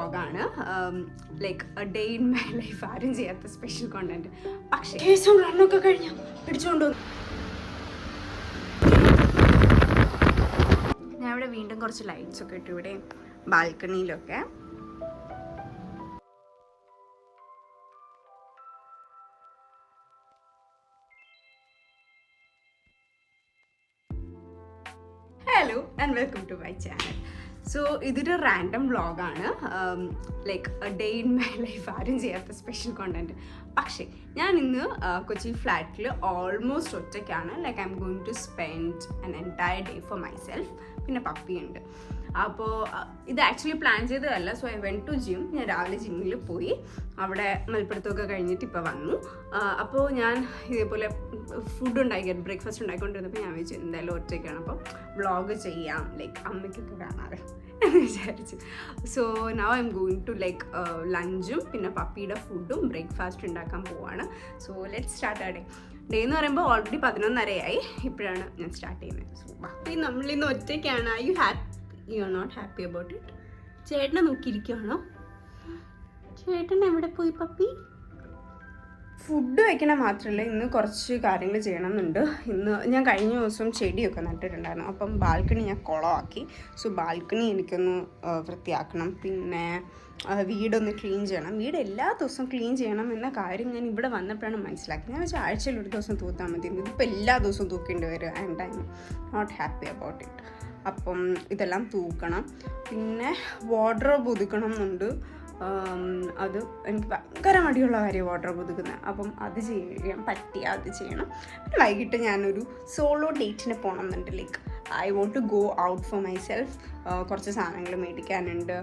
വ്ളോഗാണ്. Like a day in my life. ആരും ചെയ്യാത്ത സ്പെഷ്യൽ കോണ്ടന്റ്. പക്ഷേ റണ്ണൊക്കെ കഴിഞ്ഞു പിടിച്ചുകൊണ്ട് ഞാൻ ഇവിടെ വീണ്ടും കുറച്ച് ലൈറ്റ്സ് ഒക്കെ ഇട്ടു ഇവിടെ ബാൽക്കണിയിലൊക്കെ. Hello and welcome to my channel. So ഇതൊരു റാൻഡം വ്ളോഗാണ്. Like a day in my life. ആരും ചെയ്യാത്ത സ്പെഷ്യൽ കോണ്ടന്റ്. പക്ഷേ ഞാൻ ഇന്ന് കൊച്ചി ഫ്ലാറ്റിൽ ഓൾമോസ്റ്റ് ഒറ്റയ്ക്കാണ്. Like I M going to spend an entire day for myself. പിന്നെ പപ്പിയുണ്ട്. അപ്പോൾ ഇത് ആക്ച്വലി പ്ലാൻ ചെയ്തതല്ല. So I went to gym. ഞാൻ രാവിലെ ജിമ്മിൽ പോയി അവിടെ മൽപ്പിടുത്തമൊക്കെ കഴിഞ്ഞിട്ട് ഇപ്പോൾ വന്നു. അപ്പോൾ ഞാൻ ഇതേപോലെ ഫുഡ് ബ്രേക്ക്ഫാസ്റ്റ് ഉണ്ടാക്കിക്കൊണ്ടിരുന്നപ്പോൾ ഞാൻ വിചാരിച്ചു എന്തായാലും ഒറ്റയ്ക്കാണ് അപ്പം വ്ളോഗ് ചെയ്യാം, ലൈക്ക് അമ്മയ്ക്കൊക്കെ കാണാറ് എന്ന് വിചാരിച്ചു. So now I M going to like ലഞ്ചും പിന്നെ പപ്പിയുടെ ഫുഡും ബ്രേക്ക്ഫാസ്റ്റ് ഉണ്ടാക്കാൻ പോവാണ്. So let start a day എന്ന് പറയുമ്പോൾ ഓൾറെഡി 11:30 ഇപ്പോഴാണ് ഞാൻ സ്റ്റാർട്ട് ചെയ്യുന്നത്. സോ പപ്പി നമ്മളിന്ന് ഒറ്റയ്ക്കാണ്. You are not happy about it? ചേട്ടനെ നോക്കിയിരിക്കുകയാണോ? ചേട്ടൻ എവിടെ പോയി പപ്പി? ഫുഡ് വയ്ക്കണം മാത്രമല്ല ഇന്ന് കുറച്ച് കാര്യങ്ങൾ ചെയ്യണമെന്നുണ്ട്. ഇന്ന് ഞാൻ കഴിഞ്ഞ ദിവസം ചെടിയൊക്കെ നട്ടിട്ടുണ്ടായിരുന്നു. അപ്പം ബാൽക്കണി ഞാൻ കുളമാക്കി. സോ ബാൽക്കണി എനിക്കൊന്ന് വൃത്തിയാക്കണം. പിന്നെ വീടൊന്ന് ക്ലീൻ ചെയ്യണം. വീട് എല്ലാ ദിവസവും ക്ലീൻ ചെയ്യണം എന്ന കാര്യം ഞാൻ ഇവിടെ വന്നപ്പോഴാണ് മനസ്സിലാക്കി. ഞാൻ വെച്ചാൽ ആഴ്ചയിൽ ഒരു ദിവസം തൂത്താൽ മതി. ഇതിപ്പോൾ എല്ലാ ദിവസവും തൂക്കേണ്ടി വരും. And I M not happy about it. അപ്പം ഇതെല്ലാം തൂക്കണം. പിന്നെ വാർഡ്രോബ് ഒതുക്കണം എന്നുണ്ട്. അത് എനിക്ക് ഭയങ്കര മടിയുള്ള കാര്യം വാർഡ്രോബ് ഒതുക്കുന്നത്. അപ്പം അത് ചെയ്യാൻ പറ്റിയ അത് ചെയ്യണം. പിന്നെ വൈകിട്ട് ഞാനൊരു സോളോ ഡേറ്റിന് പോകണം എന്നുണ്ട്. Like I want to go out for myself. കുറച്ച് സാധനങ്ങൾ മേടിക്കാനുണ്ട്.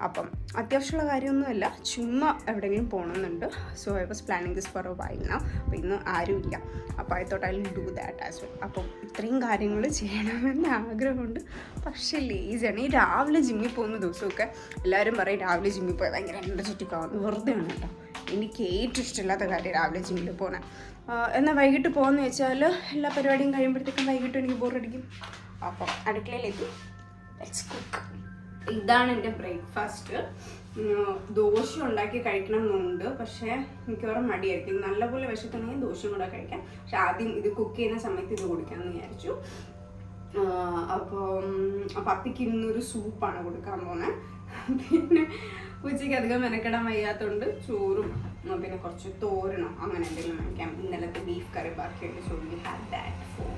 അപ്പം അത്യാവശ്യമുള്ള കാര്യമൊന്നുമല്ല, ചുമ്മാ എവിടെയെങ്കിലും പോകണമെന്നുണ്ട്. So I was planning this for a while now. അപ്പോൾ ഇന്ന് ആരുമില്ല. അപ്പോൾ I thought I will do that as well. അപ്പം ഇത്രയും കാര്യങ്ങൾ ചെയ്യണമെന്ന് ആഗ്രഹമുണ്ട്. പക്ഷേ ലേസിയാണ്. ഈ രാവിലെ ജിമ്മിൽ പോകുന്ന ദിവസമൊക്കെ എല്ലാവരും പറയും രാവിലെ ജിമ്മിൽ പോയാൽ ഭയങ്കര എനർജറ്റിക് ആവുന്നു. വെറുതെയാണ് കേട്ടോ. എനിക്ക് ഏറ്റവും ഇഷ്ടമില്ലാത്ത കാര്യം രാവിലെ ജിമ്മിൽ പോകണം. എന്നാൽ വൈകിട്ട് പോകുമെന്ന് വെച്ചാൽ എല്ലാ പരിപാടിയും കഴിയുമ്പോഴത്തേക്കും വൈകിട്ട് എനിക്ക് ബോറടിക്കും. അപ്പം അടുക്കളയിലേക്ക് ലെറ്റ്സ് കുക്ക്. ഇതാണ് എൻ്റെ ബ്രേക്ക്ഫാസ്റ്റ്. ദോശ ഉണ്ടാക്കി കഴിക്കണം എന്നുണ്ട്. പക്ഷേ മിക്കവാറും മടിയായിരിക്കും. നല്ലപോലെ വിശക്കുന്നെങ്കിൽ ദോശയും കൂടെ കഴിക്കാം. പക്ഷെ ആദ്യം ഇത് കുക്ക് ചെയ്യുന്ന സമയത്ത് ഇത് കൊടുക്കാമെന്ന് വിചാരിച്ചു. അപ്പം പപ്പിക്ക് ഇന്നൊരു സൂപ്പാണ് കൊടുക്കാൻ പോകുന്നത്. പിന്നെ ഉച്ചയ്ക്ക് അധികം മെനക്കെടാൻ വയ്യാത്തതുകൊണ്ട് ചോറും പിന്നെ കുറച്ച് തോരണം അങ്ങനെ എന്തെങ്കിലും കഴിക്കാം. ഇന്നലത്തെ ബീഫ് കറി ബാക്കിയുണ്ട്. So we have that for.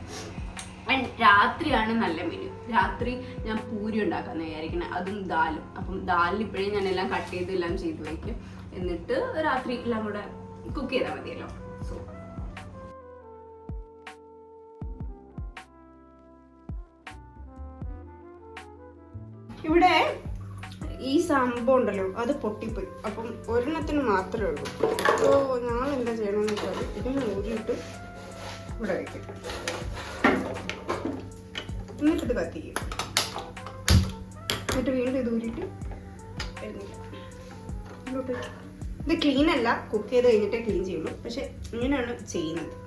And രാത്രിയാണ് നല്ല മെനു. രാത്രി ഞാൻ പൂരി ഉണ്ടാക്കാമെന്ന് വിചാരിക്കുന്നത്. അതും ദാലും. അപ്പം ദാലിൽ ഇപ്പോഴേ ഞാൻ എല്ലാം കട്ട് ചെയ്ത് എല്ലാം ചെയ്ത് വയ്ക്കും. എന്നിട്ട് രാത്രി എല്ലാം കൂടെ കുക്ക് ചെയ്താൽ മതിയല്ലോ. സോ ഇവിടെ ഈ സംഭവം ഉണ്ടല്ലോ അത് പൊട്ടിപ്പോയി. അപ്പം ഒരെണ്ണത്തിന് മാത്രമേ ഉള്ളൂ. അപ്പോൾ ഞങ്ങൾ എന്താ ചെയ്യണമെന്ന് വെച്ചാൽ ഇതിന് ഊരിയിട്ട് ഇവിടെ വയ്ക്കും. എന്നിട്ടിത് കത്തിക്കും. എന്നിട്ട് വീണ്ടും ഇത് ഊരിയിട്ട് ഇത് ക്ലീൻ അല്ല, കുക്ക് ചെയ്ത് കഴിഞ്ഞിട്ടേ ക്ലീൻ ചെയ്യുള്ളൂ. പക്ഷെ ഇങ്ങനെയാണ് ചെയ്യുന്നത്.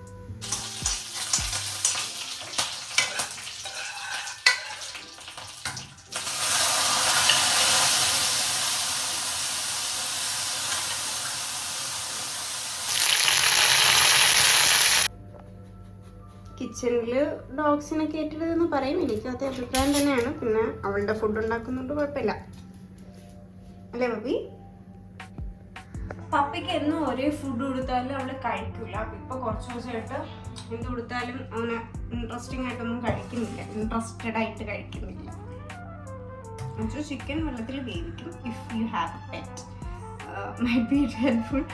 കിച്ചണിൽ ഡോഗ്സിനെ കയറ്റരുതെന്ന് പറയും. എനിക്കത് അഭിപ്രായം തന്നെയാണ്. പിന്നെ അവളുടെ ഫുഡ് ഉണ്ടാക്കുന്നുണ്ട്, കുഴപ്പമില്ല അല്ലേ പപ്പി? പപ്പിക്ക് എന്നും ഒരേ ഫുഡ് കൊടുത്താലും അവള് കഴിക്കില്ല. അപ്പം ഇപ്പം കുറച്ച് ദിവസമായിട്ട് എന്ത് കൊടുത്താലും അവന് ഇൻട്രസ്റ്റിംഗ് ആയിട്ടൊന്നും കഴിക്കുന്നില്ല. ഇൻട്രസ്റ്റഡ് ആയിട്ട് കഴിക്കുന്നില്ല. എന്നുവെച്ചാൽ ചിക്കൻ വെള്ളത്തിൽ വേവിക്കും. If you have A pet might be it helpful.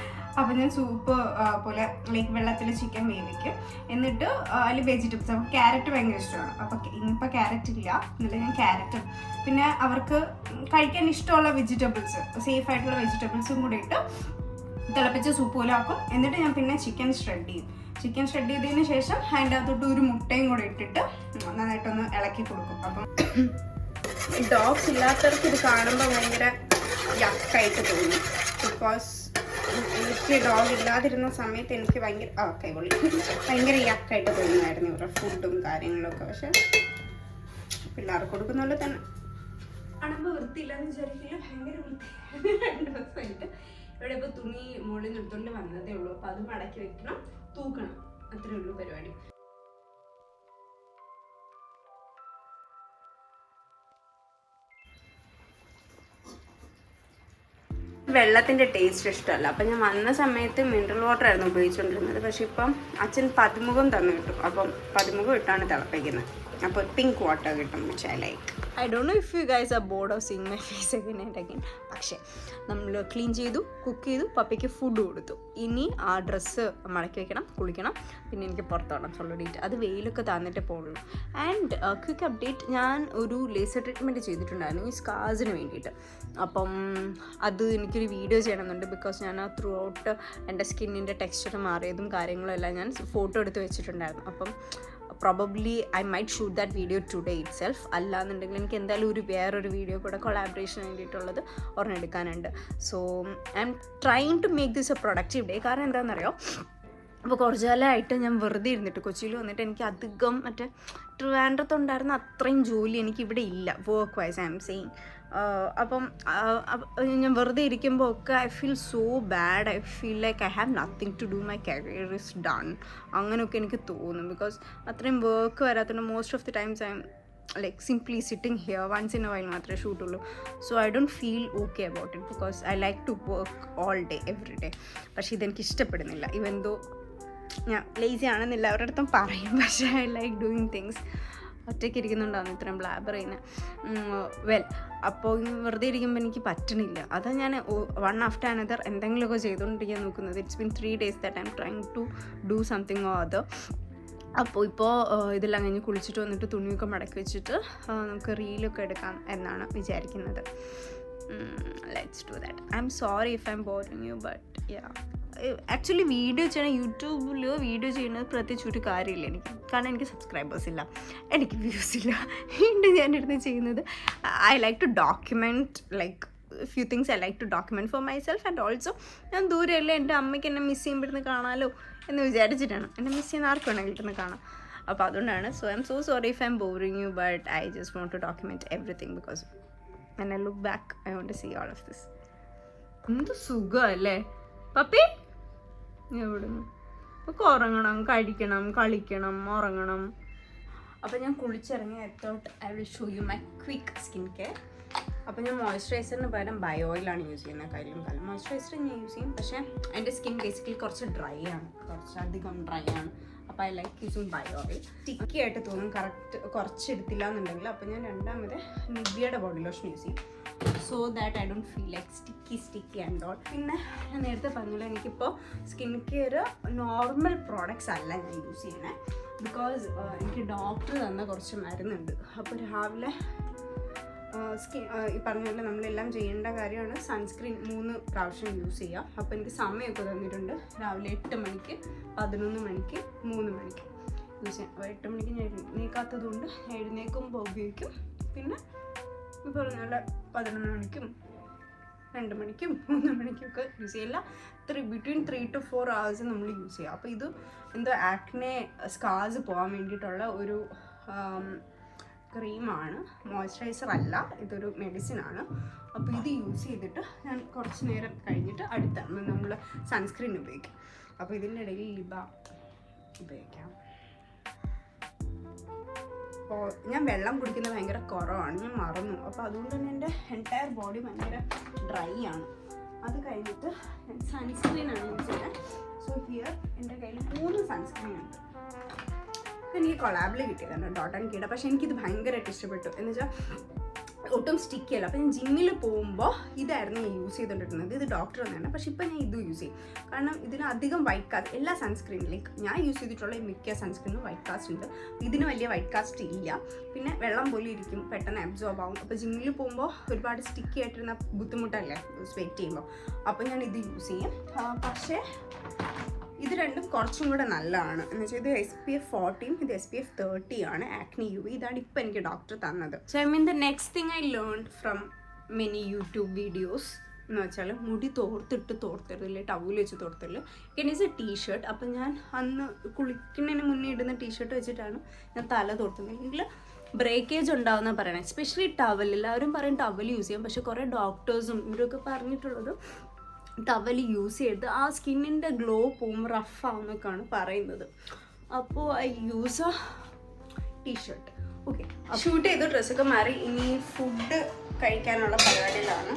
അപ്പം ഞാൻ സൂപ്പ് പോലെ ലൈക്ക് വെള്ളത്തിൽ ചിക്കൻ വേവിക്കും. എന്നിട്ട് അതിൽ വെജിറ്റബിൾസ്, അപ്പോൾ ക്യാരറ്റ് ഭയങ്കര ഇഷ്ടമാണ്. അപ്പോൾ ഇന്നിപ്പോൾ ക്യാരറ്റ് ഇല്ല. എന്നിട്ട് ഞാൻ ക്യാരറ്റും പിന്നെ അവർക്ക് കഴിക്കാൻ ഇഷ്ടമുള്ള വെജിറ്റബിൾസ്, സേഫ് ആയിട്ടുള്ള വെജിറ്റബിൾസും കൂടി ഇട്ട് തിളപ്പിച്ച് സൂപ്പ് പോലെ ആക്കും. എന്നിട്ട് ഞാൻ പിന്നെ ചിക്കൻ ഷ്രെഡ് ചെയ്യും. ചിക്കൻ ഷ്രെഡ് ചെയ്തതിന് ശേഷം അതിൻ്റെ അകത്തോട്ട് ഒരു മുട്ടയും കൂടെ ഇട്ടിട്ട് നന്നായിട്ടൊന്ന് ഇളക്കി കൊടുക്കും. അപ്പം ഡോഗ്സ് ഇല്ലാത്തവർക്ക് ഇത് കാണുമ്പോൾ ഭയങ്കര യക്കായിട്ട് തോന്നും. ബിക്കോസ് എനിക്ക് ഡോഗ് ഇല്ലാതിരുന്ന സമയത്ത് എനിക്ക് ഭയങ്കര യക്കായിട്ട് തോന്നുമായിരുന്നു ഇവരുടെ ഫുഡും കാര്യങ്ങളൊക്കെ. പക്ഷെ പിള്ളേർക്ക് കൊടുക്കുന്ന പോലെ തന്നെ കാണുമ്പോൾ വൃത്തിയില്ലാന്ന് വിചാരിക്കില്ല, ഭയങ്കര വൃത്തി. 2 ദിവസമായിട്ട് ഇവിടെ ഇപ്പോൾ തുണി മുകളിൽ നിന്ന് എടുത്തുകൊണ്ട് വന്നതേ ഉള്ളൂ. അപ്പോൾ അത് മടക്കി വെക്കണം, തൂക്കണം, അത്രേ ഉള്ളൂ പരിപാടി. വെള്ളത്തിൻ്റെ ടേസ്റ്റ് ഇഷ്ടമല്ല. അപ്പം ഞാൻ വന്ന സമയത്ത് മിനറൽ വാട്ടർ ആയിരുന്നു ഉപയോഗിച്ചുകൊണ്ടിരുന്നത്. പക്ഷെ ഇപ്പം അച്ഛൻ പതിമുഖം തന്നു കിട്ടും. അപ്പം പതിമുഖം ഇട്ടാണ് തിളപ്പിക്കുന്നത്. അപ്പോൾ പിങ്ക് വാട്ടർ കിട്ടും, which I like. I don't know if you guys are bored of seeing my face again and again. പക്ഷേ നമ്മൾ ക്ലീൻ ചെയ്തു, കുക്ക് ചെയ്തു, പപ്പയ്ക്ക് ഫുഡ് കൊടുത്തു. ഇനി ആ ഡ്രസ്സ് മടക്കി വെക്കണം, കുളിക്കണം, പിന്നെ എനിക്ക് പുറത്ത് വേണം സോളിഡിറ്റ്. അത് വെയിലൊക്കെ തന്നിട്ടേ പോകുള്ളൂ. ആൻഡ് ക്വിക്ക് അപ്ഡേറ്റ്, ഞാൻ ഒരു ലേസർ ട്രീറ്റ്മെൻറ്റ് ചെയ്തിട്ടുണ്ടായിരുന്നു ഈ സ്കാർസിന് വേണ്ടിയിട്ട്. അപ്പം അത് എനിക്കൊരു വീഡിയോ ചെയ്യണമെന്നുണ്ട്. ബിക്കോസ് ഞാൻ ത്രൂ ഔട്ട് എൻ്റെ സ്കിന്നിൻ്റെ ടെക്സ്ചർ മാറിയതും കാര്യങ്ങളും എല്ലാം ഞാൻ ഫോട്ടോ എടുത്ത് വെച്ചിട്ടുണ്ടായിരുന്നു. അപ്പം probably I might shoot that video today itself. അല്ലാന്നുണ്ടെങ്കിൽ എനിക്ക് എന്തായാലും വേറൊരു വീഡിയോ കൂടെ കൊളാബറേഷന് വേണ്ടിയിട്ടുള്ളത് ഒരെണ്ണം എടുക്കാനുണ്ട്. So I M trying to make this a productive day. കാരണം എന്താണെന്നറിയോ, അപ്പോൾ കുറച്ച് കാലമായിട്ട് ഞാൻ വെറുതെ ഇരുന്നിട്ട് കൊച്ചിയിൽ വന്നിട്ട് എനിക്ക് അധികം മറ്റേ ട്രിവാൻഡ്രത്തുണ്ടായിരുന്ന അത്രയും ജോലി എനിക്കിവിടെ ഇല്ല, work wise I am saying. അപ്പം ഞാൻ വെറുതെ ഇരിക്കുമ്പോൾ ഒക്കെ I feel so bad. I feel like I have nothing to do, my career is done, അങ്ങനെയൊക്കെ എനിക്ക് തോന്നും. ബിക്കോസ് അത്രയും വർക്ക് വരാത്തതുകൊണ്ട് most of the times I am like simply sitting here, once in a while മാത്രമേ ഷൂട്ടുള്ളൂ. So I don't feel okay about it because I like to work all day every day. പക്ഷേ ഇതെനിക്ക് ഇഷ്ടപ്പെടുന്നില്ല. ഇവൻ ദോ ഞാൻ lazy ആണെന്ന് എല്ലാവരുടെ അടുത്തും പറയും, പക്ഷേ ഐ ലൈക്ക് ഡൂയിങ് തിങ്സ്. ഒറ്റയ്ക്ക് ഇരിക്കുന്നുണ്ടാകുന്നു ഇത്രയും ബ്ലാബർ ചെയ്യുന്നത്. വെൽ, അപ്പോൾ വെറുതെ ഇരിക്കുമ്പോൾ എനിക്ക് പറ്റണില്ല. അതാണ് ഞാൻ വൺ ആഫ്റ്റർ അനദർ എന്തെങ്കിലുമൊക്കെ ചെയ്തുകൊണ്ടിരിക്കാൻ നോക്കുന്നത്. It's been 3 days that I M trying to do something or other. അപ്പോൾ ഇപ്പോൾ ഇതെല്ലാം കഴിഞ്ഞ് കുളിച്ചിട്ട് വന്നിട്ട് തുണിയൊക്കെ മടക്കി വെച്ചിട്ട് നമുക്ക് റീലൊക്കെ എടുക്കാം എന്നാണ് വിചാരിക്കുന്നത്. Let's do that. I'm sorry if I'm boring you, but yeah, actually video ചെയ്യണം, യൂട്യൂബിൽ വീഡിയോ ചെയ്യുന്നത് പ്രത്യേകിച്ച് ഒരു കാര്യമില്ല എനിക്ക്. കാരണം എനിക്ക് സബ്സ്ക്രൈബേഴ്സ് ഇല്ല, എനിക്ക് വ്യൂസ് ഇല്ല. വീണ്ടും ഞാനിരുന്ന് ചെയ്യുന്നത് I like to document like few things. I like to document for myself. And also ഞാൻ ദൂരെയല്ലേ, എൻ്റെ അമ്മയ്ക്ക് എന്നെ മിസ് ചെയ്യുമ്പോഴേന്ന് കാണാമല്ലോ എന്ന് വിചാരിച്ചിട്ടാണ്. എന്നെ മിസ് ചെയ്യുന്ന ആർക്ക് വേണമെങ്കിൽ ഇരുന്ന് കാണാം. അപ്പോൾ അതുകൊണ്ടാണ്. So I M so sorry if I'm boring you, but I just want to document everything because when I look back I want to see all of this. എന്ത് സുഖമല്ലേ പപ്പി? എവിടുന്ന് ഒക്കെ ഉറങ്ങണം, കഴിക്കണം, കളിക്കണം, ഉറങ്ങണം. അപ്പോൾ ഞാൻ കുളിച്ചിറങ്ങി. I thought I will show you my quick skin care. അപ്പോൾ ഞാൻ മോയ്സ്ചറൈസറിന് പകരം ബയോ ഓയിലാണ് യൂസ് ചെയ്യുന്നത്. കാര്യം മോയ്സ്ചറൈസർ ഞാൻ യൂസ് ചെയ്യും, പക്ഷേ എൻ്റെ സ്കിൻ ബേസിക്കലി കുറച്ച് ഡ്രൈ ആണ്, കുറച്ചധികം ഡ്രൈ ആണ്. അപ്പോൾ I like using bio oil. Sticky ആയിട്ട് തോന്നും കറക്റ്റ് കുറച്ച് എടുത്തില്ല എന്നുണ്ടെങ്കിൽ. അപ്പോൾ ഞാൻ രണ്ടാമത് നിവ്യയുടെ ബോഡി ലോഷൻ യൂസ് ചെയ്യും, so that I don't feel like sticky and all. പിന്നെ ഞാൻ നേരത്തെ പറഞ്ഞല്ലോ, എനിക്കിപ്പോൾ സ്കിൻ കെയർ നോർമൽ പ്രോഡക്റ്റ്സ് അല്ല ഞാൻ യൂസ് ചെയ്യണേ. ബിക്കോസ് എനിക്ക് ഡോക്ടർ തന്ന കുറച്ച് മരുന്നുണ്ട്. അപ്പോൾ രാവിലെ ഈ പറഞ്ഞ പോലെ നമ്മളെല്ലാം ചെയ്യേണ്ട കാര്യമാണ് സൺസ്ക്രീൻ 3 പ്രാവശ്യം യൂസ് ചെയ്യുക. അപ്പോൾ എനിക്ക് സമയമൊക്കെ തന്നിട്ടുണ്ട്. രാവിലെ 8 മണിക്ക്, 11 മണിക്ക്, 3 മണിക്ക് യൂസ് ചെയ്യാം. അപ്പോൾ 8 മണിക്ക് ഞാൻ എഴുന്നേക്കാത്തത് കൊണ്ട് ഞാൻ എഴുന്നേക്കുമ്പോൾ ഉപയോഗിക്കും. പിന്നെ ഈ പറഞ്ഞ പോലെ 11 മണിക്കും 2 മണിക്കും 3 മണിക്കൊക്കെ യൂസ് ചെയ്യില്ല. ബിറ്റ്വീൻ 3 to 4 hours നമ്മൾ യൂസ് ചെയ്യുക. അപ്പോൾ ഇത് എന്തോ ആക്നെ സ്കാർസ് പോകാൻ വേണ്ടിയിട്ടുള്ള ഒരു ക്രീമാണ്, മോയ്സ്ചറൈസർ അല്ല, ഇതൊരു മെഡിസിനാണ്. അപ്പോൾ ഇത് യൂസ് ചെയ്തിട്ട് ഞാൻ കുറച്ച് നേരം കഴിഞ്ഞിട്ട് അടുത്ത നമ്മൾ സൺസ്ക്രീൻ ഉപയോഗിക്കും. അപ്പോൾ ഇതിൻ്റെ ഇടയിൽ ലിബ ഉപയോഗിക്കാം. അപ്പോൾ ഞാൻ വെള്ളം കുടിക്കുന്നത് ഭയങ്കര കുറവാണ്, ഞാൻ മറന്നു. അപ്പോൾ അതുകൊണ്ട് തന്നെ എൻ്റെ എൻറ്റയർ ബോഡി ഭയങ്കര ഡ്രൈ ആണ്. അത് കഴിഞ്ഞിട്ട് ഞാൻ സൺസ്ക്രീനാണ് യൂസ് ചെയ്യുന്നത്. സോ ഹിയർ എൻ്റെ കയ്യിൽ 3 സൺസ്ക്രീൻ ഉണ്ട്. എനിക്ക് കൊളാബിൽ കിട്ടിയതാണ് ഡോട്ട് ആൻഡ് കീയുടെ. പക്ഷേ എനിക്കിത് ഭയങ്കരമായിട്ട് ഇഷ്ടപ്പെട്ടു. എന്ന് വെച്ചാൽ ഒട്ടും സ്റ്റിക്കി അല്ല. അപ്പോൾ ഞാൻ ജിമ്മിൽ പോകുമ്പോൾ ഇതായിരുന്നു ഞാൻ യൂസ് ചെയ്തുകൊണ്ടിരുന്നത്. ഇത് ഡോക്ടർ തന്നെയാണ്, പക്ഷേ ഇപ്പോൾ ഞാൻ ഇത് യൂസ് ചെയ്യും. കാരണം ഇതിന് അധികം വൈറ്റ് കാസ്റ്റ്, എല്ലാ സൺസ്ക്രീനിലേക്ക് ഞാൻ യൂസ് ചെയ്തിട്ടുള്ള മിക്ക സൺസ്ക്രീനും വൈറ്റ് കാസ്റ്റ് ഉണ്ട്. ഇതിന് വലിയ വൈറ്റ് കാസ്റ്റ് ഇല്ല. പിന്നെ വെള്ളം പോലെ ഇരിക്കും, പെട്ടെന്ന് അബ്സോർബ് ആവും. അപ്പോൾ ജിമ്മിൽ പോകുമ്പോൾ ഒരുപാട് സ്റ്റിക്കി ആയിട്ടിരുന്ന ബുദ്ധിമുട്ടല്ലേ സ്വെറ്റ് ചെയ്യുമ്പോൾ. അപ്പോൾ ഞാൻ ഇത് യൂസ് ചെയ്യും. പക്ഷേ ഇത് രണ്ടും കുറച്ചും കൂടെ നല്ലതാണ്. എന്ന് വെച്ചാൽ ഇത് SPF 40, ഇത് SPF 30 ആണ് ആക്നി UV. ഇതാണ് ഇപ്പോൾ എനിക്ക് ഡോക്ടർ തന്നത്. So I mean the next thing I learned from many YouTube videos എന്ന് വെച്ചാൽ മുടി തോർത്തരുതില്ലേ, ടവൽ വെച്ച് തോർത്തരുത്. It A T shirt. അപ്പം ഞാൻ അന്ന് കുളിക്കുന്നതിന് മുന്നേ ഇടുന്ന ടീഷർട്ട് വെച്ചിട്ടാണ് ഞാൻ തല തോർത്തുന്നതെങ്കിൽ ബ്രേക്കേജ് ഉണ്ടാവുന്ന പറയണേ. എസ്പെഷ്യലി ടവൽ, എല്ലാവരും പറയും ടവൽ യൂസ് ചെയ്യാം, പക്ഷെ കുറേ ഡോക്ടേഴ്സും ഇവരൊക്കെ പറഞ്ഞിട്ടുള്ളത് ടവൽ യൂസ് ചെയ്ത് ആ സ്കിന്നിൻ്റെ ഗ്ലോ പോവും, റഫ് ആവുന്നൊക്കെയാണ് പറയുന്നത്. അപ്പോൾ I use a t shirt. Okay, shoot ചെയ്ത് ഡ്രസ്സൊക്കെ മാറി ഇനി ഫുഡ് കഴിക്കാനുള്ള പരിപാടിയിലാണ്.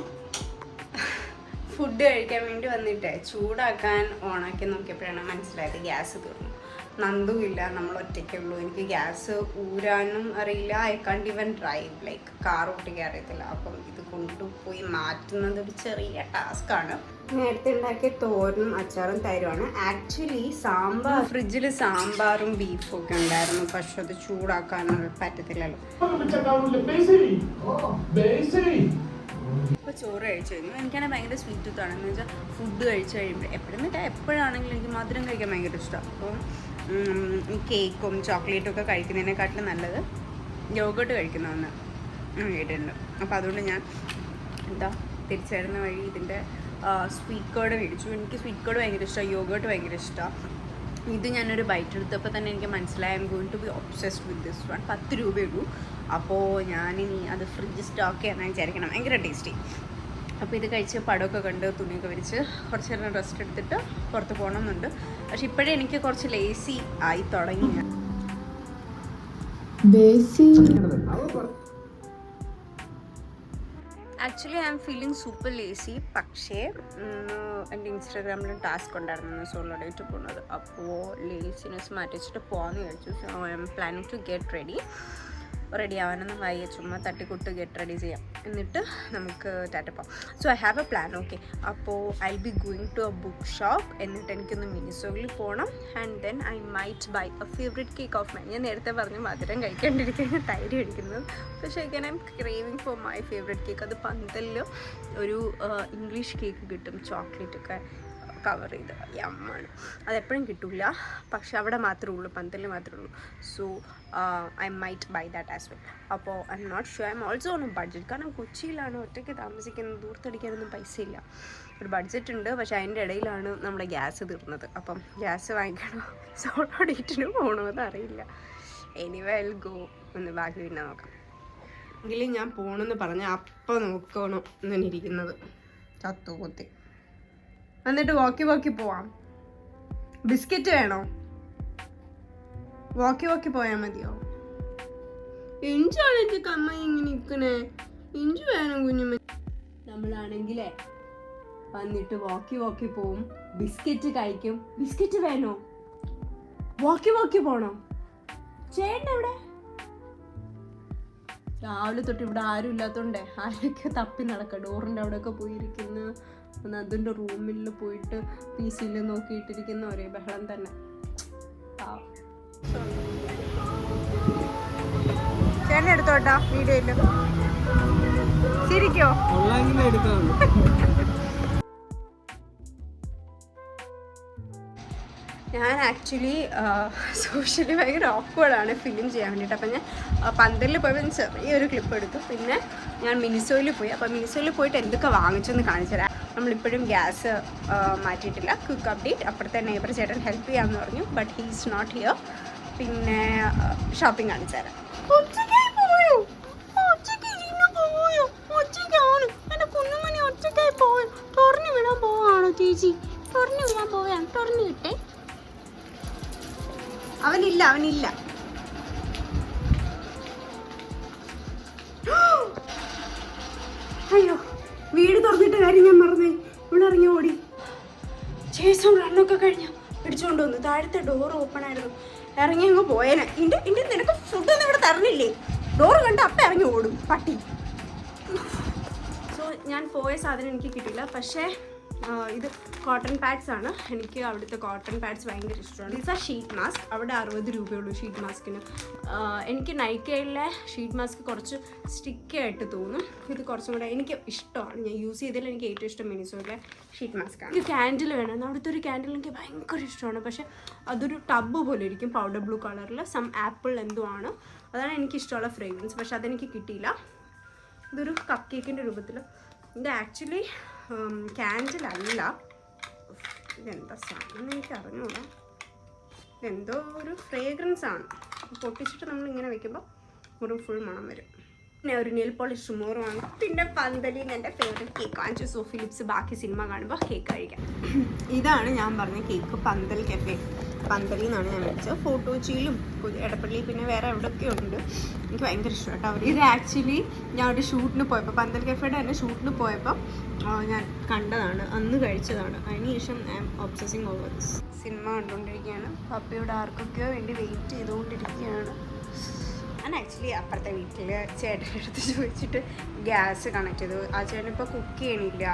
ഫുഡ് കഴിക്കാൻ വേണ്ടി വന്നിട്ടേ ചൂടാക്കാൻ ഓണാക്കി നോക്കിയപ്പോഴാണ് മനസ്സിലായത് ഗ്യാസ് തീർന്നു. നന്ദുമില്ല, നമ്മൾ ഒറ്റയ്ക്കുള്ളൂ. എനിക്ക് ഗ്യാസ് ഊരാനും അറിയില്ല. I can't even drive, like car ഓട്ടിക്കാൻ അറിയത്തില്ല. അപ്പം ഇത് കൊണ്ടുപോയി മാറ്റുന്നത് ഒരു ചെറിയ ടാസ്ക്കാണ്. നേരത്തെ ഉണ്ടാക്കിയ തോരനും അച്ചാറും തൈരുമാണ്. ആക്ച്വലി സാമ്പാർ, ഫ്രിഡ്ജിൽ സാമ്പാറും ബീഫും ഒക്കെ ഉണ്ടായിരുന്നു, പക്ഷെ അത് ചൂടാക്കാനും പറ്റത്തില്ലല്ലോ. ഇപ്പോൾ ചോറ് കഴിച്ചു കഴിഞ്ഞു. എനിക്കാണെങ്കിൽ ഭയങ്കര സ്വീറ്റ് ടൂത്താണ്. എന്ന് വെച്ചാൽ ഫുഡ് കഴിച്ച് കഴിയുമ്പോൾ എപ്പോഴാണെങ്കിലും എനിക്ക് മധുരം കഴിക്കാൻ ഭയങ്കര ഇഷ്ടമാണ്. അപ്പം കേക്കും ചോക്ലേറ്റും ഒക്കെ കഴിക്കുന്നതിനെക്കാട്ടിലും നല്ലത് യോഗട്ട് കഴിക്കുന്നതെന്ന് കേട്ടിട്ടുണ്ട്. അപ്പോൾ അതുകൊണ്ട് ഞാൻ തിരിച്ചു വരുന്ന വഴി ഇതിൻ്റെ സ്വീറ്റ് കോഡ് മേടിച്ചു. എനിക്ക് സ്വീറ്റ് കോഡ് ഭയങ്കര ഇഷ്ടമാണ്, യോഗട്ട് ഭയങ്കര ഇഷ്ടമാണ്. ഇത് ഞാനൊരു ബൈറ്റ് എടുത്തപ്പോൾ തന്നെ എനിക്ക് മനസ്സിലായി I M going to be obsessed with this one. 10 രൂപയുള്ളൂ. അപ്പോൾ ഞാനിനി അത് ഫ്രിഡ്ജ് സ്റ്റോക്ക് ചെയ്യാനാണ് വിചാരിക്കണം. ഭയങ്കര ടേസ്റ്റി. അപ്പോൾ ഇത് കഴിച്ച് പടമൊക്കെ കണ്ട് തുണിയൊക്കെ വിരിച്ച് കുറച്ച് നേരം റെസ്റ്റ് എടുത്തിട്ട് പുറത്ത് പോകണമെന്നുണ്ട്. പക്ഷെ ഇപ്പോഴേ എനിക്ക് കുറച്ച് ലേസി ആയി തുടങ്ങി. Actually I am feeling super lazy. പക്ഷേ എൻ്റെ ഇൻസ്റ്റാഗ്രാമിൽ ടാസ്ക് ഉണ്ടായിരുന്നു സോളോ ഡേറ്റ് പോകുന്നത്. അപ്പോൾ ലേസിനെസ് മാറ്റി വെച്ചിട്ട് പോകാമെന്ന് വിചാരിച്ചു. So I am planning to get ready ആവാനൊന്നും വയ്യ, ചുമ്മാ തട്ടിക്കൂട്ട് ഗെറ്റ് റെഡി ചെയ്യാം, എന്നിട്ട് നമുക്ക് ടാറ്റ പോകാം. So I have a plan. Okay, അപ്പോൾ I be going to a book shop, എന്നിട്ട് എനിക്കൊന്ന് മിനിസോയിൽ പോകണം. And then I might buy a favourite cake of mine. ഞാൻ നേരത്തെ പറഞ്ഞു മധുരം കഴിക്കാണ്ടിരിക്കുന്ന തൈര് കഴിക്കുന്നത്, പക്ഷേ I am craving for my favourite cake. അത് പന്തലിൽ ഒരു ഇംഗ്ലീഷ് കേക്ക് കിട്ടും, ചോക്ലേറ്റൊക്കെ കവർ ചെയ്ത്, യമ്മാണ്. അതെപ്പോഴും കിട്ടില്ല, പക്ഷെ അവിടെ മാത്രമേ ഉള്ളൂ, പന്തലിൽ മാത്രമേ ഉള്ളൂ. So I might buy that as well. അപ്പോൾ I M not sure, I am also on a budget. കാരണം കൊച്ചിയിലാണ്, ഒറ്റയ്ക്ക് താമസിക്കുന്നത്, ദൂരത്തടിക്കാനൊന്നും പൈസയില്ല. ഒരു ബഡ്ജറ്റ് ഉണ്ട്, പക്ഷേ അതിൻ്റെ ഇടയിലാണ് നമ്മുടെ ഗ്യാസ് തീർന്നത്. അപ്പം ഗ്യാസ് വാങ്ങിക്കണോ സോളോ ഡേറ്റിന് പോകണോ എന്നറിയില്ല. Anyway I will go. ഒന്ന് ബാക്കി പിന്നെ നോക്കാം. എങ്കിലും ഞാൻ പോകണമെന്ന് പറഞ്ഞാൽ അപ്പം നോക്കണം എന്നാണ് ഇരിക്കുന്നത്, ചത്തുകൊത്തി. എന്നിട്ട് വാക്കി പോവാം. ബിസ്ക്കറ്റ് വേണോ? വാക്കി പോയാൽ മതിയോ? ഇഞ്ചാണ് എൻ്റെ കമ്മ ഇങ്ങനെ നിൽക്കണേ. ഇഞ്ച് വേണം കുഞ്ഞുമ്മ. നമ്മളാണെങ്കിലേ വന്നിട്ട് വാക്കി പോവും, ബിസ്ക്കറ്റ് കഴിക്കും. ബിസ്ക്കറ്റ് വേണോ? വാക്കി പോണോ? ചേട്ടൻ എവിടെ? രാവിലെ തൊട്ട് ഇവിടെ ആരും ഇല്ലാത്തോണ്ടേ ആരൊക്കെ തപ്പി നടക്കാം. ഡോറിൻ്റെ അവിടെയൊക്കെ പോയിരിക്കുന്ന, അതിൻ്റെ റൂമിൽ പോയിട്ട് PC നോക്കിയിട്ടിരിക്കുന്ന ഒരേ ബഹളം തന്നെ. ചേട്ടൻ എടുത്തോട്ടാ വീഡിയോയില് ശരിക്കോ? ഞാൻ ആക്ച്വലി സോഷ്യലി ഭയങ്കര ഓക്വേർഡാണ് ഫിലിം ചെയ്യാൻ വേണ്ടിയിട്ട്. അപ്പം ഞാൻ പന്തലിൽ പോയപ്പോൾ ചെറിയൊരു ക്ലിപ്പ് എടുത്തു. പിന്നെ ഞാൻ മിനിസോയിൽ പോയി. അപ്പോൾ മിനിസോയിൽ പോയിട്ട് എന്തൊക്കെ വാങ്ങിച്ചെന്ന് കാണിച്ചു തരാം. നമ്മളിപ്പോഴും ഗ്യാസ് മാറ്റിയിട്ടില്ല. ക്വിക്ക് അപ്ഡേറ്റ്, അപ്പുറത്തെ നെയ്ബർ ചേട്ടൻ ഹെൽപ്പ് ചെയ്യാമെന്ന് പറഞ്ഞു, but he is not here. പിന്നെ ഷോപ്പിംഗ് കാണിച്ചു തരാം. തുറന്നു വിടാൻ പോവാണോ ചേച്ചി? തുറന്നു വിടാൻ പോവാണ്. തുറന്നു വിട്ടേ. അവനില്ല. അയ്യോ, വീട് തുറന്നിട്ട കാര്യം ഞാൻ മറന്നേ. ഇവിടെ ഇറങ്ങി ഓടി. ചേച്ചി റണ്ണൊക്കെ കഴിഞ്ഞ പിടിച്ചുകൊണ്ട് വന്നു. താഴത്തെ ഡോർ ഓപ്പൺ ആയിരുന്നു. ഇറങ്ങി അങ്ങ് പോയേനെ. ഇന്റെ നിനക്ക് ഫുഡൊന്നും ഇവിടെ തരണില്ലേ? ഡോറ് കണ്ട് അപ്പം ഇറങ്ങി ഓടും പട്ടി. സോ ഞാൻ പോയ സാധനം എനിക്ക് കിട്ടില്ല. പക്ഷേ ഇത് കോട്ടൺ പാഡ്സ് ആണ്. എനിക്ക് അവിടുത്തെ കോട്ടൺ പാഡ്സ് ഭയങ്കര ഇഷ്ടമാണ്. ഇറ്റ്സ് ആ ഷീറ്റ് മാസ്ക്. അവിടെ 60 രൂപയുള്ളൂ ഷീറ്റ് മാസ്കിന്. എനിക്ക് നൈക്കയിലെ ഷീറ്റ് മാസ്ക് കുറച്ച് സ്റ്റിക്കി ആയിട്ട് തോന്നും. ഇത് കുറച്ചും കൂടെ എനിക്ക് ഇഷ്ടമാണ്. ഞാൻ യൂസ് ചെയ്തതിൽ എനിക്ക് ഏറ്റവും ഇഷ്ടം മിനിസോയിലെ ഷീറ്റ് മാസ്ക് ആണ്. എനിക്ക് ക്യാൻഡിൽ വേണം. അവിടുത്തെ ഒരു ക്യാൻഡിൽ എനിക്ക് ഭയങ്കര ഇഷ്ടമാണ്. പക്ഷേ അതൊരു ടബ് പോലെ ഇരിക്കും, പൗഡർ ബ്ലൂ കളറിൽ. സം ആപ്പിൾ എന്തോ ആണ്. അതാണ് എനിക്കിഷ്ടമുള്ള ഫ്രേഗ്രൻസ്. പക്ഷെ അതെനിക്ക് കിട്ടിയില്ല. ഇതൊരു കപ്പ് കേക്കിൻ്റെ രൂപത്തിൽ. ഇത് ആക്ച്വലി ക്യാൻഡിൽ അല്ല. ഇതെന്താ സാധനം എനിക്ക് അറിഞ്ഞൂടാ. ഇതെന്തോ ഒരു ഫ്രേഗ്രൻസ് ആണ്. പൊട്ടിച്ചിട്ട് നമ്മളിങ്ങനെ വെക്കുമ്പോൾ മുറി ഫുൾ മണം വരും. പിന്നെ ഒരു നെയിൽ പോളിഷ് റിമൂവറുമാണ്. പിന്നെ പന്തലിൽ എൻ്റെ ഫേവറേറ്റ് കേക്ക് വാങ്ങിച്ചു. സോ ഫിലിപ്സ് ബാക്കി സിനിമ കാണുമ്പോൾ കേക്ക് കഴിക്കാം. ഇതാണ് ഞാൻ പറഞ്ഞ കേക്ക്, പന്തൽ കഫേ. പന്തലിൽ നിന്നാണ് ഞാൻ മേടിച്ചത്. ഫോർട്ട് കൊച്ചിയിലും എടപ്പള്ളി പിന്നെ വേറെ എവിടെയൊക്കെ ഉണ്ട്. എനിക്ക് ഭയങ്കര ഇഷ്ടം കേട്ടോ അവർ. ഇത് ആക്ച്വലി ഞാൻ ഒരു ഷൂട്ടിന് പോയപ്പോൾ, പന്തൽ കഫേയുടെ തന്നെ ഷൂട്ടിന് പോയപ്പോൾ ഞാൻ കണ്ടതാണ്, അന്ന് കഴിച്ചതാണ്. അതിനുശേഷം I am obsessing over this. സിനിമ കണ്ടുകൊണ്ടിരിക്കുകയാണ്. പപ്പയുടെ ആർക്കൊക്കെയോ വേണ്ടി വെയിറ്റ് ചെയ്തുകൊണ്ടിരിക്കുകയാണ്. ഞാൻ ആക്ച്വലി അപ്പുറത്തെ വീട്ടിൽ ചേട്ടൻ്റെ അടുത്ത് ചോദിച്ചിട്ട് ഗ്യാസ് കണക്ട് ചെയ്തു. ആ ചേട്ടൻ ഇപ്പോൾ കുക്ക് ചെയ്യണില്ല,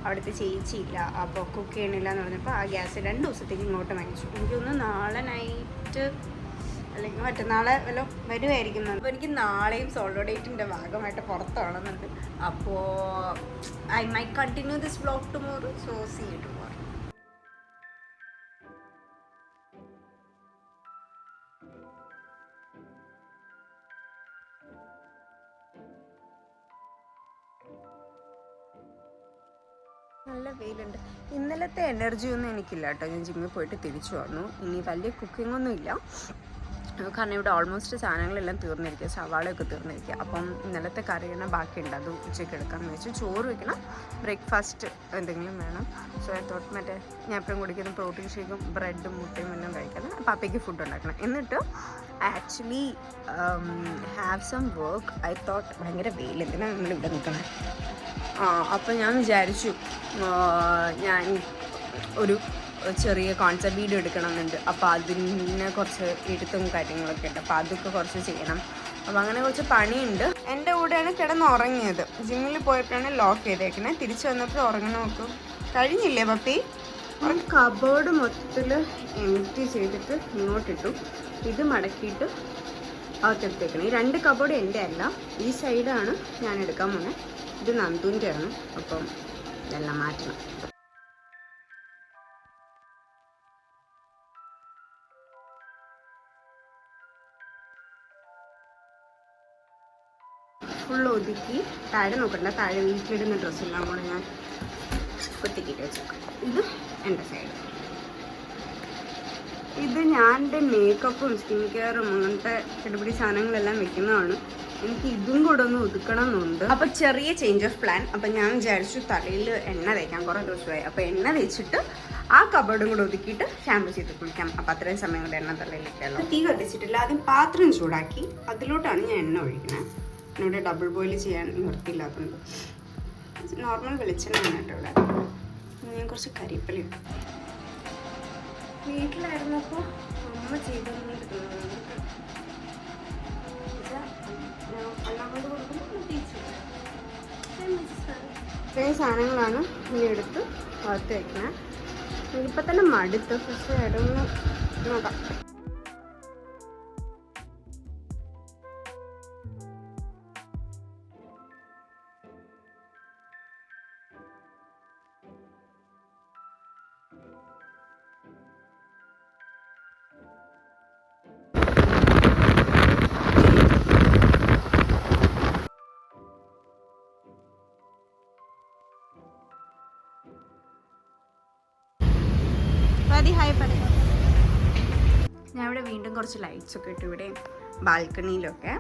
അവിടുത്തെ ചേച്ചിയില്ല, അപ്പോൾ കുക്ക് ചെയ്യണില്ല എന്ന് പറഞ്ഞപ്പോൾ ആ ഗ്യാസ് 2 ദിവസത്തേക്ക് ഇങ്ങോട്ട് വാങ്ങിച്ചു. എനിക്കൊന്ന് നാളെ നൈറ്റ് അല്ലെങ്കിൽ മറ്റന്നാളെ വല്ല വരുമായിരിക്കും. അപ്പോൾ എനിക്ക് നാളെയും സോളോ ഡേറ്റിൻ്റെ ഭാഗമായിട്ട് പുറത്താണെന്നുണ്ട്. അപ്പോൾ I may continue this vlog tomorrow. So see you tomorrow. നല്ല വെയിലുണ്ട്. ഇന്നലത്തെ എനർജി ഒന്നും എനിക്കില്ല കേട്ടോ. ഞാൻ ജിമ്മിൽ പോയിട്ട് തിരിച്ചു വന്നു. ഇനി വലിയ കുക്കിംഗ് ഒന്നും ഇല്ല, കാരണം ഇവിടെ ഓൾമോസ്റ്റ് സാധനങ്ങളെല്ലാം തീർന്നിരിക്കുക, സവാളയൊക്കെ തീർന്നിരിക്കുക. അപ്പം ഇന്നലത്തെ കറിയാണ് ബാക്കിയുണ്ട്, അത് ഉച്ചയ്ക്ക് എടുക്കാമെന്ന് വെച്ചു. ചോറ് വയ്ക്കണം, ബ്രേക്ക്ഫാസ്റ്റ് എന്തെങ്കിലും വേണം. സോ ഐ തോട്ട് മറ്റേ ഞാൻ എപ്പോഴും കുടിക്കുന്ന പ്രോട്ടീൻ ഷേക്കും ബ്രെഡും മുട്ടയും എല്ലാം കഴിക്കണം. പപ്പയ്ക്ക് ഫുഡ് ഉണ്ടാക്കണം. എന്നിട്ട് actually have some work. I thought ഭയങ്കര വെയിൽ, എന്തിനാണ് നമ്മളിവിടെ നിൽക്കണം. അപ്പോൾ ഞാൻ വിചാരിച്ചു ഞാൻ ഒരു ചെറിയ കോൺസെപ്റ്റ് വീഡിയോ എടുക്കണമെന്നുണ്ട്. അപ്പോൾ അതിന് കുറച്ച് എഴുത്തും കാര്യങ്ങളൊക്കെ ഉണ്ട്. അപ്പോൾ അതൊക്കെ കുറച്ച് ചെയ്യണം. അപ്പോൾ അങ്ങനെ കുറച്ച് പണിയുണ്ട്. എൻ്റെ കൂടെയാണ് കിടന്നുറങ്ങിയത്. ജിമ്മിൽ പോയപ്പോഴാണ് ലോക്ക് ചെയ്തേക്കുന്നത്. തിരിച്ചു വന്നപ്പോൾ ഉറങ്ങി നോക്കും. കഴിഞ്ഞില്ലേ പപ്പി? ഒരു കബോർഡ് മൊത്തത്തിൽ എംപ്റ്റി ചെയ്തിട്ട് ഇങ്ങോട്ടിട്ടു. ഇത് മടക്കിയിട്ട് അകത്തെടുത്തേക്കണം. ഈ 2 കബോർഡ് എൻ്റെ അല്ല, ഈ സൈഡാണ് ഞാൻ എടുക്കാൻ പോകുന്നത്. ഇത് നന്ദുവിൻ്റെ ആണ്. അപ്പം ഇതെല്ലാം മാറ്റണം. ഫുൾ ഒതുക്കി താഴെ നോക്കണ്ട. താഴെ വീട്ടിലിടുന്ന ഡ്രസ്സെല്ലാം കൂടെ ഞാൻ കുത്തിക്കിട്ട് വെച്ചേക്കാം. ഇത് എൻ്റെ സൈഡ്. ഇത് ഞാൻ എൻ്റെ മേക്കപ്പും സ്കിൻ കെയറും അങ്ങനത്തെ കിടപിടി സാധനങ്ങളെല്ലാം വെക്കുന്നതാണ്. എനിക്ക് ഇതും കൂടെ ഒന്ന് ഒതുക്കണം എന്നുണ്ട്. അപ്പോൾ ചെറിയ ചേഞ്ച് ഓഫ് പ്ലാൻ. അപ്പം ഞാൻ വിചാരിച്ചു തലയിൽ എണ്ണ തേക്കാം, കുറേ ദിവസമായി. അപ്പോൾ എണ്ണ തേച്ചിട്ട് ആ കബോർഡും കൂടെ ഒതുക്കിയിട്ട് ഷാമ്പു ചെയ്ത് കുളിക്കാം. അപ്പോൾ അത്രയും സമയം കൊണ്ട് എണ്ണ തലയിലേക്കല്ലോ. തീ കത്തിച്ചിട്ടില്ല, ആദ്യം പാത്രം ചൂടാക്കി അതിലോട്ടാണ് ഞാൻ എണ്ണ ഒഴിക്കുന്നത്. ഇവിടെ ഡബിൾ ബോയിൽ ചെയ്യാൻ നിർത്തിയില്ലാത്തതുകൊണ്ട് നോർമൽ വെളിച്ചെണ്ണയാണ് കേട്ടോ ഇവിടെ. ഞാൻ കുറച്ച് കരിപ്പലയും വീട്ടിലായിരുന്നപ്പോൾ അമ്മ ചെയ്തിരുന്നത് ഇത്രയും സാധനങ്ങളാണ് ഇനി എടുത്ത് അകത്ത് വയ്ക്കുന്നത്. ഇപ്പം തന്നെ മടുത്ത്, പക്ഷേ ഇടന്ന് നോക്കാം. ഞാൻ ഇവിടെ വീണ്ടും കുറച്ച് ലൈറ്റ്സ് ഒക്കെ ഇട്ടു, ഇവിടെ ബാൽക്കണിയിലൊക്കെ.